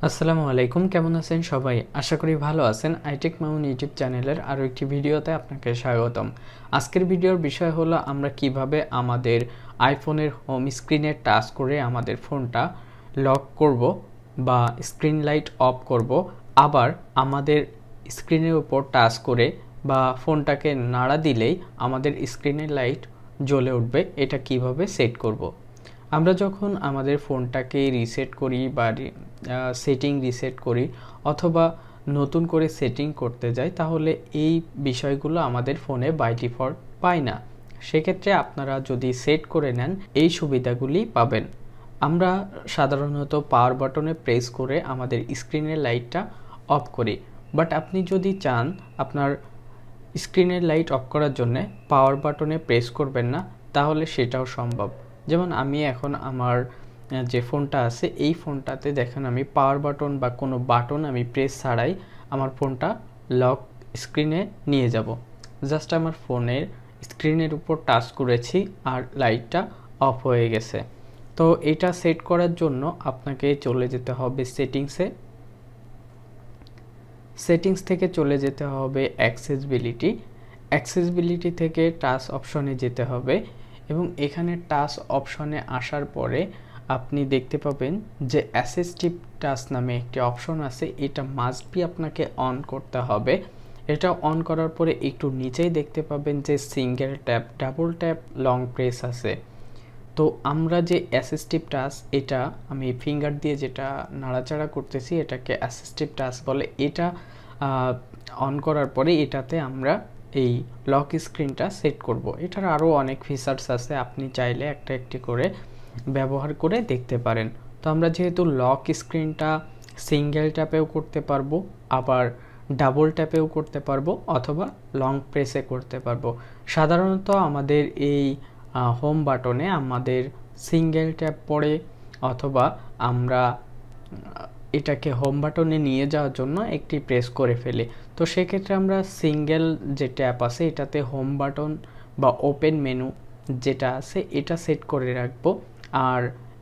আসসালামু আলাইকুম, কেমন আছেন সবাই? আশা করি ভালো আছেন। iTechMamun ইউটিউব চ্যানেলের আরও একটি ভিডিওতে আপনাকে স্বাগতম। আজকের ভিডিওর বিষয় হলো আমরা কিভাবে আমাদের আইফোনের হোম স্ক্রিনে টাচ করে আমাদের ফোনটা লক করব বা স্ক্রিন লাইট অফ করব, আবার আমাদের স্ক্রিনের উপর টাচ করে বা ফোনটাকে নাড়া দিলেই আমাদের স্ক্রিনের লাইট জ্বলে উঠবে। এটা কিভাবে সেট করব। আমরা যখন আমাদের ফোনটাকে রিসেট করি বা সেটিং রিসেট করি অথবা নতুন করে সেটিং করতে যাই, তাহলে এই বিষয়গুলো আমাদের ফোনে বাই ডিফল্ট পায় না। সেক্ষেত্রে আপনারা যদি সেট করে নেন এই সুবিধাগুলি পাবেন। আমরা সাধারণত পাওয়ার বাটনে প্রেস করে আমাদের স্ক্রিনের লাইটটা অফ করি, বাট আপনি যদি চান আপনার স্ক্রিনের লাইট অফ করার জন্য পাওয়ার বাটনে প্রেস করবেন না, তাহলে সেটাও সম্ভব। যেমন আমি এখন আমার যে ফোনটা আছে এই ফোনটাতে দেখেন আমি পাওয়ার বাটন বা কোনো বাটন আমি প্রেস ছাড়াই আমার ফোনটা লক স্ক্রিনে নিয়ে যাব। জাস্ট আমার ফোনের স্ক্রিনের উপর টাচ করেছি আর লাইটটা অফ হয়ে গেছে। তো এটা সেট করার জন্য আপনাকে চলে যেতে হবে সেটিংস থেকে চলে যেতে হবে অ্যাক্সেসিবিলিটি থেকে টাচ অপশনে যেতে হবে এবং এখানে টাচ অপশনে আসার পরে আপনি দেখতে পাবেন যে অ্যাসিস্টিভ টাচ নামে একটি অপশন আছে, এটা মাস্ট বি আপনাকে অন করতে হবে। এটা অন করার পরে একটু নিচেই দেখতে পাবেন যে single tap, double tap, long press আছে। তো আমরা যে অ্যাসিস্টিভ টাচ, এটা আমি ফিঙ্গার দিয়ে যেটা নাড়াচাড়া করতেছি এটাকে অ্যাসিস্টিভ টাচ বলে। এটা অন করার পরে এটাতে আমরা এই লক স্ক্রিনটা সেট করব। এটার আরও অনেক ফিচার্স আছে, আপনি চাইলে একটা একটি করে ব্যবহার করে দেখতে পারেন। তো আমরা যেহেতু লক স্ক্রিনটা সিঙ্গেল ট্যাপেও করতে পারবো, আবার ডাবল ট্যাপেও করতে পারবো অথবা লং প্রেসে করতে পারবো। সাধারণত আমাদের এই হোম বাটনে আমাদের সিঙ্গেল ট্যাপ পড়ে অথবা আমরা এটাকে হোম বাটনে নিয়ে যাওয়ার জন্য একটি প্রেস করে ফেলি। তো সেক্ষেত্রে আমরা সিঙ্গেল যে ট্যাপ আছে এটাতে হোম বাটন বা ওপেন মেনু যেটা আছে এটা সেট করে রাখবো, আর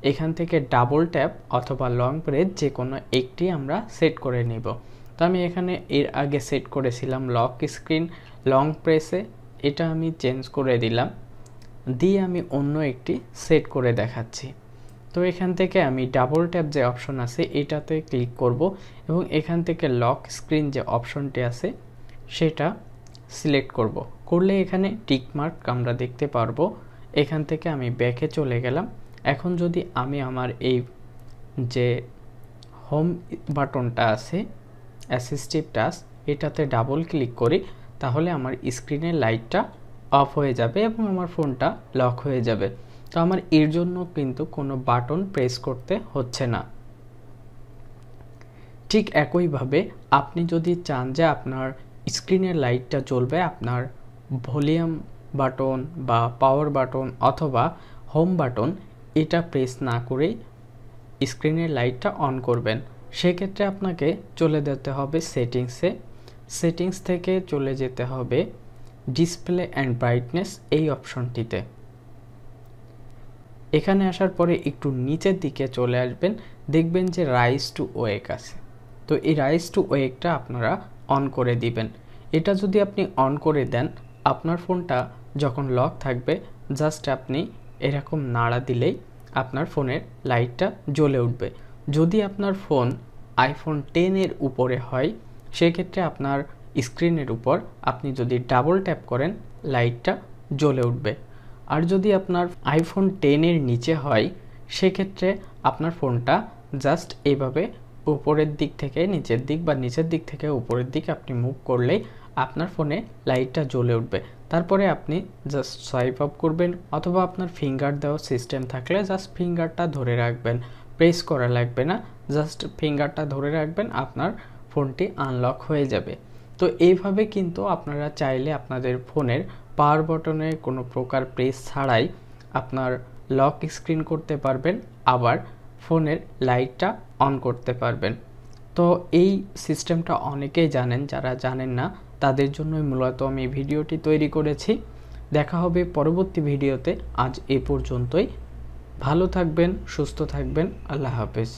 এখান থেকে ডাবল ট্যাপ অথবা লং প্রেস যে কোনো একটি আমরা সেট করে নিব। তো আমি এখানে এর আগে সেট করেছিলাম লক স্ক্রিন লং প্রেসে, এটা আমি চেঞ্জ করে দিলাম, দিয়ে আমি অন্য একটি সেট করে দেখাচ্ছি। তো এখান থেকে আমি ডাবল ট্যাপ যে অপশন আছে এটাতে ক্লিক করব এবং এখান থেকে লক স্ক্রিন যে অপশনটি আছে সেটা সিলেক্ট করলে এখানে টিক মার্ক আমরা দেখতে পারবো। এখান থেকে আমি ব্যাকে চলে গেলাম। এখন যদি আমি আমার এই যে হোম বাটনটা আছে অ্যাসিস্টিভ টাচ এটাতে ডাবল ক্লিক করি, তাহলে আমার স্ক্রিনের লাইটটা অফ হয়ে যাবে এবং আমার ফোনটা লক হয়ে যাবে। তো আমার এর জন্য কিন্তু কোনো বাটন প্রেস করতে হচ্ছে না। ঠিক একইভাবে আপনি যদি চান যে আপনার স্ক্রিনের লাইটটা জ্বলবে, আপনার ভলিউম বাটন বা পাওয়ার বাটন অথবা হোম বাটন এটা প্রেস না করেই স্ক্রিনের লাইটটা অন করবেন। সেক্ষেত্রে আপনাকে চলে যেতে হবে সেটিংস থেকে চলে যেতে হবে ডিসপ্লে অ্যান্ড ব্রাইটনেস এই অপশনটিতে। এখানে আসার পরে একটু নিচের দিকে চলে আসবেন, দেখবেন যে রাইজ টু ওয়েক আছে। তো এই রাইজ টু ওয়েকটা আপনারা অন করে দিবেন। এটা যদি আপনি অন করে দেন, আপনার ফোনটা যখন লক থাকবে জাস্ট আপনি এরকম নাড়া দিলেই আপনার ফোনের লাইটটা জ্বলে উঠবে। যদি আপনার ফোন আইফোন 10 এর উপরে হয় সেক্ষেত্রে আপনার স্ক্রিনের উপর আপনি যদি ডাবল ট্যাপ করেন লাইটটা জ্বলে উঠবে। আর যদি আপনার আইফোন 10 এর নিচে হয় সেক্ষেত্রে আপনার ফোনটা জাস্ট এইভাবে উপরের দিক থেকে নিচের দিক বা নিচের দিক থেকে উপরের দিক আপনি মুভ করলেই আপনার ফোনে লাইটটা জ্বলে উঠবে। তারপরে আপনি জাস্ট সোয়াইপ আপ করবেন অথবা আপনার ফিঙ্গার দেওয়া সিস্টেম থাকলে জাস্ট ফিঙ্গারটা ধরে রাখবেন, প্রেস করা লাগবে না, জাস্ট ফিঙ্গারটা ধরে রাখবেন, আপনার ফোনটি আনলক হয়ে যাবে। তো এইভাবে কিন্তু আপনারা চাইলে আপনাদের ফোনের পাওয়ার বাটনে কোনো প্রকার প্রেস ছাড়াই আপনার লক স্ক্রিন করতে পারবেন, আবার ফোনের লাইটটা অন করতে পারবেন। তো এই সিস্টেমটা অনেকেই জানেন, যারা জানেন না তাদের জন্যই মূলত আমি ভিডিওটি তৈরি করেছি। দেখা হবে পরবর্তী ভিডিওতে। আজ এ পর্যন্তই। ভালো থাকবেন, সুস্থ থাকবেন। আল্লাহ হাফেজ।